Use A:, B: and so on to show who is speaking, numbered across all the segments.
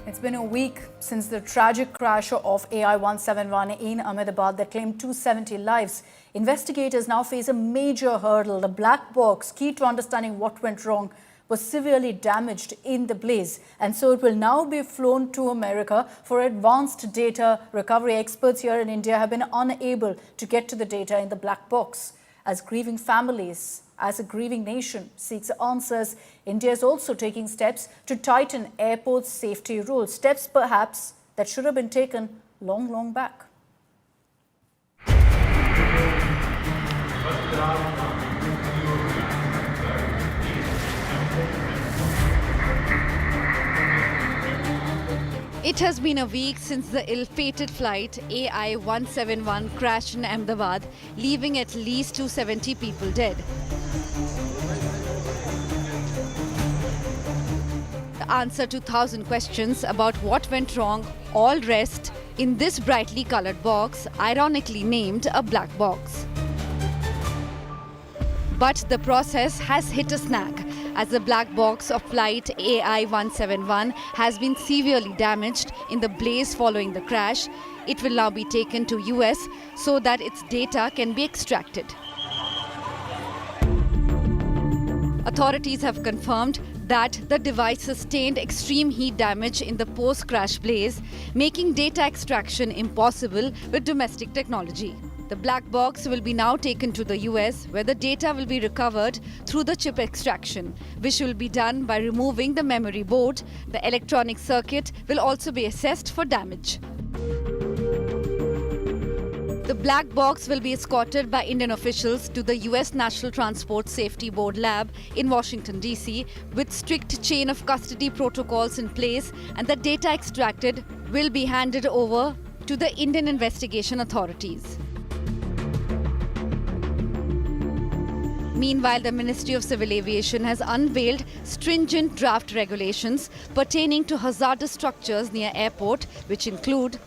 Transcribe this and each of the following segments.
A: It's been a week since the tragic crash of AI-171 in Ahmedabad that claimed 270 lives. Investigators now face a major hurdle. The black box, key to understanding what went wrong, was severely damaged in the blaze, and so it will now be flown to America for advanced data recovery. Experts here in India have been unable to get to the data in the black box. As grieving families, as a grieving nation seeks answers, India is also taking steps to tighten airport safety rules, steps perhaps that should have been taken long back.
B: It has been a week since the ill-fated flight AI-171 crashed in Ahmedabad, leaving at least 270 people dead. The answer to 1,000 questions about what went wrong all rest in this brightly colored box, ironically named a black box. But the process has hit a snag, as the black box of flight AI-171 has been severely damaged in the blaze following the crash. It will now be taken to US so that its data can be extracted. Authorities have confirmed that the device sustained extreme heat damage in the post-crash blaze, making data extraction impossible with domestic technology. The black box will be now taken to the US, where the data will be recovered through the chip extraction, which will be done by removing the memory board. The electronic circuit will also be assessed for damage. The black box will be escorted by Indian officials to the US National Transport Safety Board lab in Washington, D.C., with strict chain of custody protocols in place, and the data extracted will be handed over to the Indian investigation authorities. Meanwhile, the Ministry of Civil Aviation has unveiled stringent draft regulations pertaining to hazardous structures near airport, which include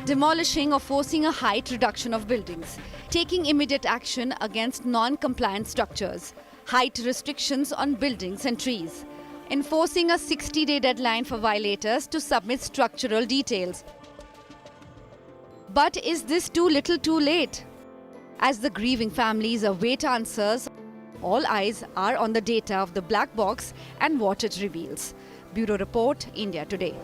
B: demolishing or forcing a height reduction of buildings, taking immediate action against non-compliant structures, height restrictions on buildings and trees, enforcing a 60-day deadline for violators to submit structural details. But is this too little too late? As the grieving families await answers, all eyes are on the data of the black box and what it reveals. Bureau Report, India Today.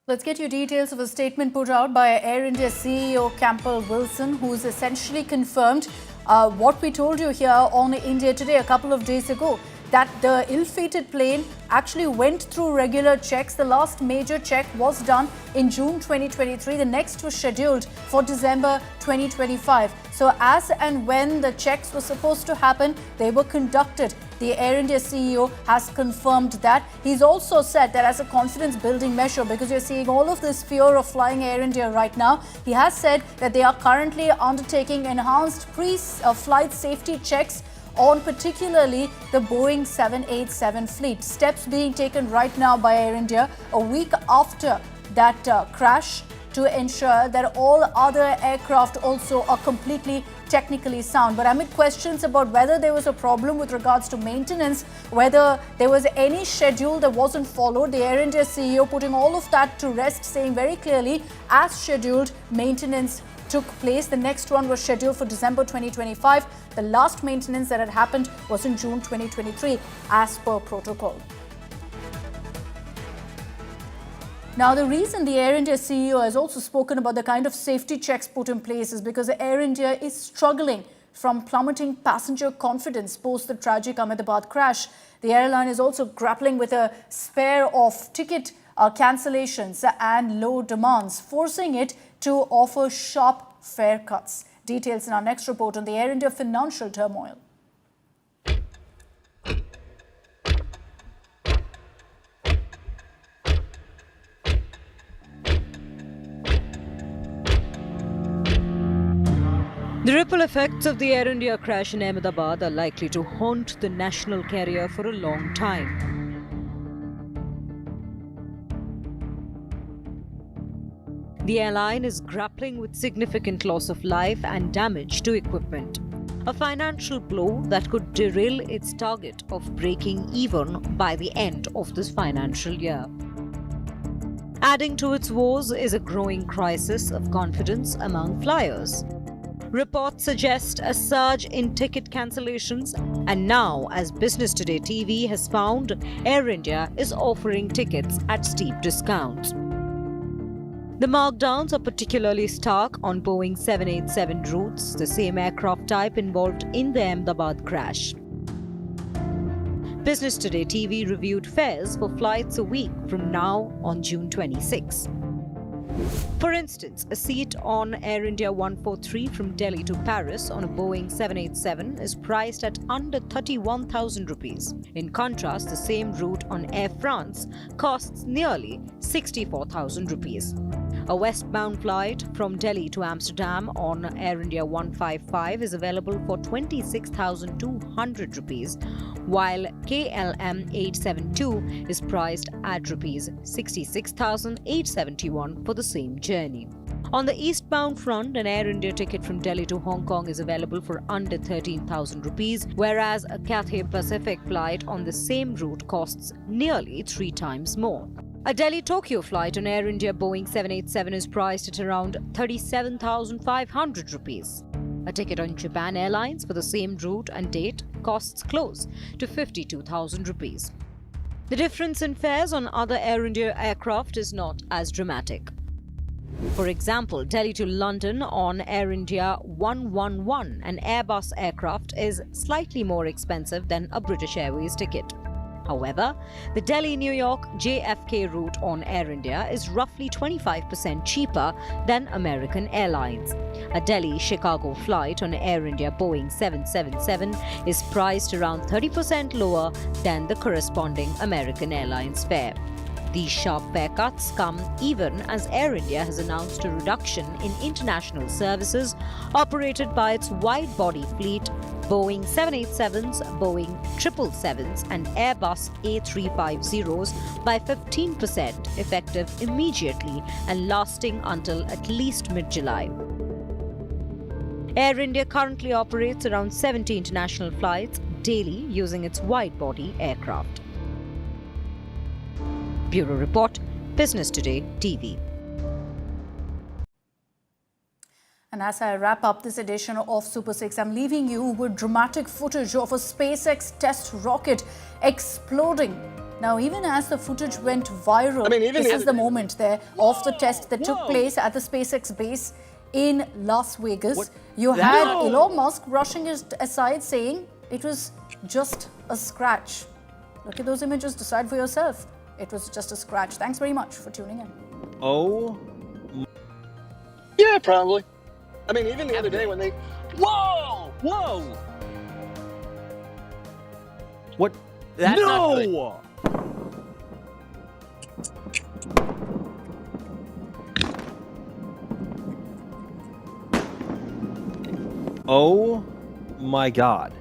A: Let's get you details of a statement put out by Air India CEO Campbell Wilson, who's essentially confirmed what we told you here on India Today a couple of days ago, that the ill-fated plane actually went through regular checks. The last major check was done in June 2023. The next was scheduled for December 2025. So as and when the checks were supposed to happen, they were conducted. The Air India CEO has confirmed that. He's also said that as a confidence-building measure, because you're seeing all of this fear of flying Air India right now, he has said that they are currently undertaking enhanced pre-flight safety checks on particularly the Boeing 787 fleet. Steps being taken right now by Air India a week after that crash to ensure that all other aircraft also are completely technically sound. But amid questions about whether there was a problem with regards to maintenance, whether there was any schedule that wasn't followed, the Air India CEO putting all of that to rest, saying very clearly, as scheduled, maintenance took place. The next one was scheduled for December 2025. The last maintenance that had happened was in June 2023, as per protocol. Now, the reason the Air India CEO has also spoken about the kind of safety checks put in place is because Air India is struggling from plummeting passenger confidence post the tragic Ahmedabad crash. The airline is also grappling with a spate of ticket cancellations and low demands, forcing it to offer sharp fare cuts. Details in our next report on the Air India financial turmoil.
C: The ripple effects of the Air India crash in Ahmedabad are likely to haunt the national carrier for a long time. The airline is grappling with significant loss of life and damage to equipment. A financial blow that could derail its target of breaking even by the end of this financial year. Adding to its woes is a growing crisis of confidence among flyers. Reports suggest a surge in ticket cancellations, and now, as Business Today TV has found, Air India is offering tickets at steep discounts. The markdowns are particularly stark on Boeing 787 routes, the same aircraft type involved in the Ahmedabad crash. Business Today TV reviewed fares for flights a week from now on June 26. For instance, a seat on Air India 143 from Delhi to Paris on a Boeing 787 is priced at under 31,000 rupees. In contrast, the same route on Air France costs nearly 64,000 rupees. A westbound flight from Delhi to Amsterdam on Air India 155 is available for 26,200 rupees, while KLM 872 is priced at rupees 66,871 for the same journey. On the eastbound front, an Air India ticket from Delhi to Hong Kong is available for under 13,000 rupees, whereas a Cathay Pacific flight on the same route costs nearly 3 times more. A Delhi-Tokyo flight on Air India Boeing 787 is priced at around 37,500 rupees. A ticket on Japan Airlines for the same route and date costs close to 52,000 rupees. The difference in fares on other Air India aircraft is not as dramatic. For example, Delhi to London on Air India 111, an Airbus aircraft, is slightly more expensive than a British Airways ticket. However, the Delhi-New York JFK route on Air India is roughly 25% cheaper than American Airlines. A Delhi-Chicago flight on Air India Boeing 777 is priced around 30% lower than the corresponding American Airlines fare. These sharp fare cuts come even as Air India has announced a reduction in international services operated by its wide-body fleet, Boeing 787s, Boeing 777s and Airbus A350s by 15% effective immediately and lasting until at least mid-July. Air India currently operates around 70 international flights daily using its wide-body aircraft. Bureau Report, Business Today TV.
A: And as I wrap up this edition of Super 6, I'm leaving you with dramatic footage of a SpaceX test rocket exploding. Now, even as the footage went viral, this is the moment there of the test that took place at the SpaceX base in Las Vegas. You had Elon Musk brushing it aside, saying it was just a scratch. Look at those images, decide for yourself. It was just a scratch. Thanks very much for tuning in.
D: Oh. Yeah, probably. I mean, even the other day when they... Whoa! Whoa!
E: What? That's not good.
D: No!
E: Oh my God.